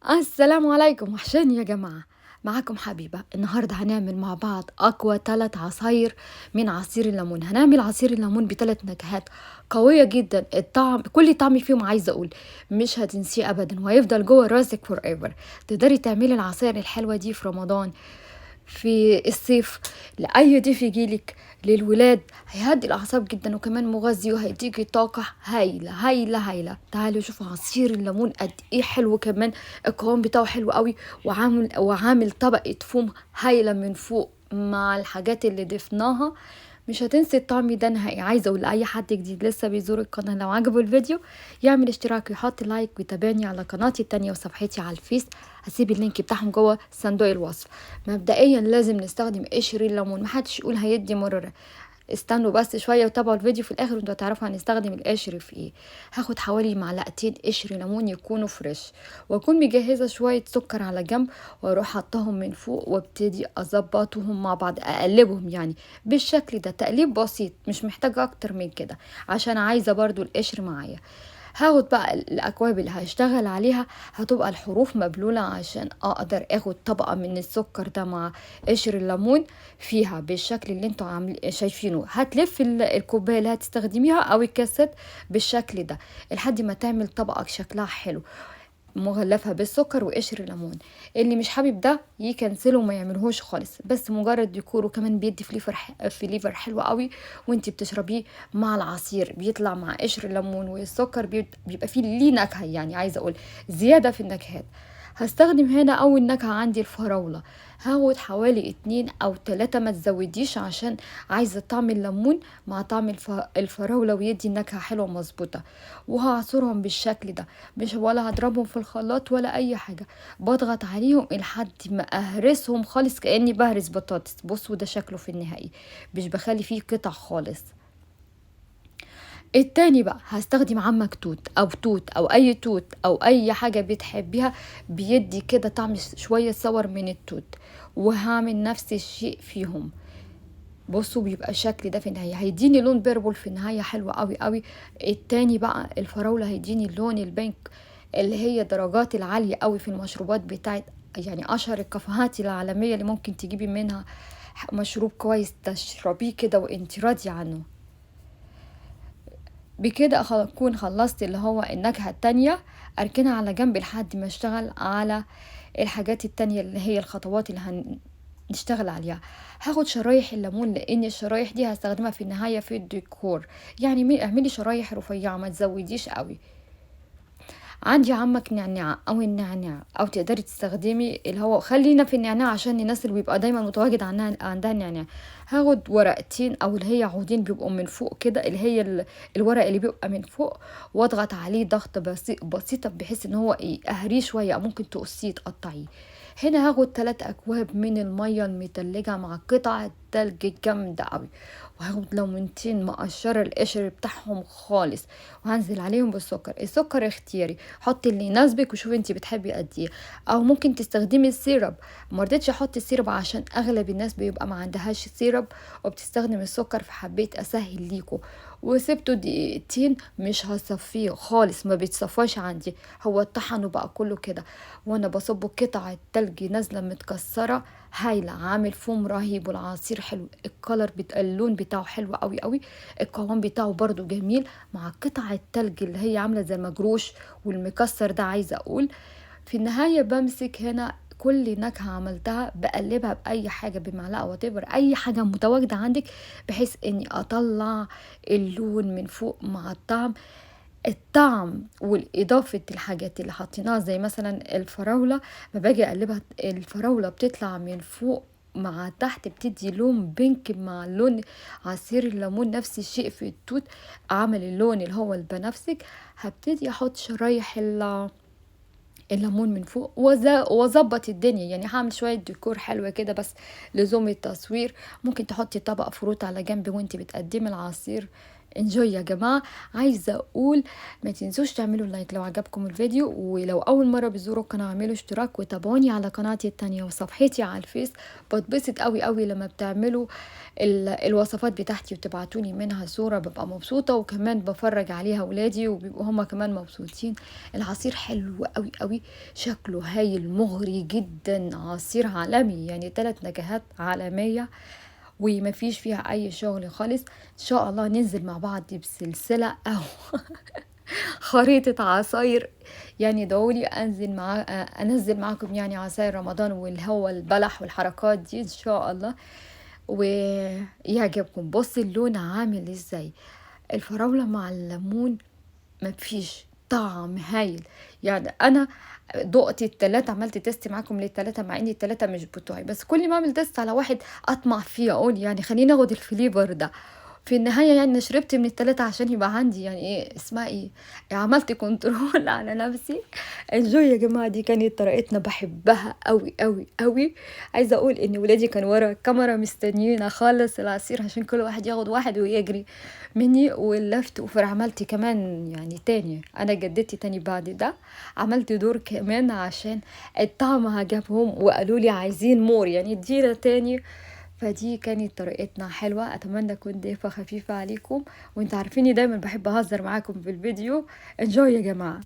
السلام عليكم، وحشاني يا جماعة. معاكم حبيبة. النهاردة هنعمل مع بعض أقوى 3 عصاير من عصير الليمون. هنعمل عصير الليمون ب3 نكهات قوية جدا. الطعم، كل طعم فيهم عايزة أقول مش هتنسيه أبدا وهيفضل جوه راسك فور ايفر. تقدري تعملي العصاير الحلوة دي في رمضان، في الصيف، لأي ضيف يجيلك، للولاد. هيهدي الأعصاب جدا وكمان مغذي وهيديكي طاقة هايلة هايلة هايلة. تعالوا شوفوا عصير الليمون قد ايه حلو، كمان القوام بتاعه حلو قوي، وعامل طبقة فوم هايلة من فوق مع الحاجات اللي ضفناها. مش هتنسي الطعم ده نهائي. عايزه اقول لاي حد جديد لسه بيزور القناه، لو عجبه الفيديو يعمل اشتراك ويحط لايك ويتابعني على قناتي التانية وصفحتي على الفيس. هسيب اللينك بتاعهم جوه صندوق الوصف. مبدئيا لازم نستخدم قشر الليمون، محدش يقول هيدي مرارة. استنوا بس شويه وتابعوا الفيديو في الاخر وانتوا هتعرفوا هنستخدم القشر في ايه. هاخد حوالي معلقتين قشر ليمون يكونوا فريش، واكون مجهزه شويه سكر على جنب، واروح حطهم من فوق وابتدي اظبطهم مع بعض، اقلبهم يعني بالشكل ده. تقليب بسيط، مش محتاجه اكتر من كده عشان عايزه برضو القشر معايا. هاخد بقى الاكواب اللي هشتغل عليها، هتبقى الحروف مبلولة عشان اقدر اخد طبقة من السكر ده مع قشر الليمون فيها بالشكل اللي انتوا شايفينه. هتلف الكوباية اللي هتستخدميها او الكاسات بالشكل ده لحد ما تعمل طبقة شكلها حلو مغلفة بالسكر وقشر الليمون. اللي مش حابب ده يكنسله وما يعملهوش خالص، بس مجرد ديكور، وكمان بيدي فليفر حلو قوي وانتي بتشربيه مع العصير. بيطلع مع قشر الليمون والسكر بيبقى فيه ليه نكهة، يعني عايزة اقول زيادة في النكهات. هستخدم هنا اول نكهة عندي الفراولة. هاخد حوالي 2 أو 3، ما تزوديش عشان عايزة طعم الليمون مع طعم الفراولة ويدي نكهة حلوة مظبوطة. وهعصرهم بالشكل ده، مش ولا هضربهم في الخلاط ولا اي حاجة. بضغط عليهم لحد ما اهرسهم خالص كأني بهرس بطاطس. بصوا ده شكله في النهائي، مش بخلي فيه قطع خالص. التاني بقى هستخدم عمك توت او توت او اي توت او اي حاجة بتحبيها، بيدي كده طعم شوية صور من التوت. وهعمل نفس الشيء فيهم. بصوا بيبقى الشكل ده في النهاية، هيديني لون بيربل في النهاية حلو قوي قوي. التاني بقى الفراولة هيديني اللون البينك، اللي هي درجات العالية قوي في المشروبات بتاعت يعني اشهر الكافيهات العالمية اللي ممكن تجيبي منها مشروب كويس تشربيه كده وانت راضية عنه. بكده اكون خلصت اللي هو النكهة التانية. اركنها على جنب لحد ما اشتغل على الحاجات التانية اللي هي الخطوات اللي هنشتغل عليها. هاخد شرايح الليمون لان الشرايح دي هستخدمها في النهاية في الديكور. يعني اعملي شرايح رفيعة، ما تزوديش قوي. عندي عمك نعناع او النعناع، او تقدري تستخدمي اللي هو، خلينا في النعناع عشان الناس اللي بيبقى دايما متواجد عندها النعناع. هاخد ورقتين او اللي هي عودين بيبقوا من فوق كده، اللي هي الورق اللي بيبقى من فوق، واضغط عليه ضغط بسيطة بحيث ان هو اهريه شوية، او ممكن تقصيه تقطعيه. هنا هاخد 3 أكواب من المية المتلجة مع قطع تلج جامدة قوي، وهاخد ليمونتين مقشرة القشر بتاعهم خالص، وهنزل عليهم بالسكر. السكر اختياري، حطي اللي يناسبك وشوفي انتي بتحبي قد ايه. او ممكن تستخدمي السيرب. ما رضيتش احط السيرب عشان اغلب الناس بيبقى ما عندهاش سيرب وبتستخدم السكر، فحبيت اسهل ليكو. وسبته دقيقتين، مش هصفيه خالص، ما بيتصفاش عندي، هو الطحن وبقى كله كده. وانا بصبه قطع التلج نازله متكسره هايله، عامل فوم رهيب، والعصير حلو، اللون بتاعه حلو قوي قوي. القوام بتاعه برضو جميل مع قطع التلج اللي هي عامله زي المجروش والمكسر ده. عايزه اقول في النهايه بمسك هنا كل نكهه عملتها بقلبها باي حاجه، بمعلقه وتبر اي حاجه متواجده عندك، بحيث اني اطلع اللون من فوق مع الطعم والإضافة الحاجات اللي حطيناها زي مثلا الفراولة. ما باجي أقلبها الفراولة بتطلع من فوق مع تحت، بتدي لون بينك مع لون عصير الليمون. نفس الشيء في التوت، عمل اللون اللي هو البنفسج. هبتدي احط شرايح الليمون من فوق واظبط الدنيا، يعني هعمل شويه ديكور حلوه كده بس لزوم التصوير. ممكن تحطي طبق فروت على جنب وانت بتقدمي العصير. انجوي يا جماعة. عايزة اقول ما تنسوش تعملوا لايك لو عجبكم الفيديو، ولو اول مرة بتزوروا القناة اعملوا اشتراك، وتابعوني على قناتي التانية وصفحتي على الفيس. بتبسط قوي قوي لما بتعملوا الوصفات بتاعتي وتبعتوني منها صورة، ببقى مبسوطة، وكمان بفرج عليها ولادي وبيبقوا هما كمان مبسوطين. العصير حلو قوي قوي، شكله هايل مغري جدا، عصير عالمي يعني 3 نكهات عالمية، وما فيش فيها اي شغل خالص. ان شاء الله ننزل مع بعض بسلسلة او خريطة عصاير، يعني دعولي انزل معاكم يعني عصاير رمضان واللي هو البلح والحركات دي ان شاء الله، ويعجبكم. بص اللون عامل ازاي، الفراولة مع الليمون، مفيش طعم هايل. يعني انا دقت ال3، عملت تيست معاكم لل3 مع ان ال3 مش بتوعي، بس كل ما اعمل تيست على واحد اطمع فيه، اقول يعني خليني اخد الفليفر ده. في النهاية يعني أنا شربت من ال3 عشان يبقى عندي يعني ايه اسمها ايه، عملت كنترول على نفسي. انجوي يا جماعة، دي كانت طريقتنا بحبها قوي قوي قوي. عايزة اقول ان ولادي كانوا ورا الكاميرا مستنيين اخلص العصير عشان كل واحد ياخد واحد ويجري مني، ولفت وفر عملت كمان يعني تاني، انا جددت تاني بعد ده، عملت دور كمان عشان الطعم عجبهم وقالوا لي عايزين مور يعني ادينا تاني. فدي كانت طريقتنا حلوة، اتمنى اكون ضيفة خفيفة عليكم، وانت عارفيني دايما بحب اهزر معاكم في الفيديو. انجوي يا جماعة.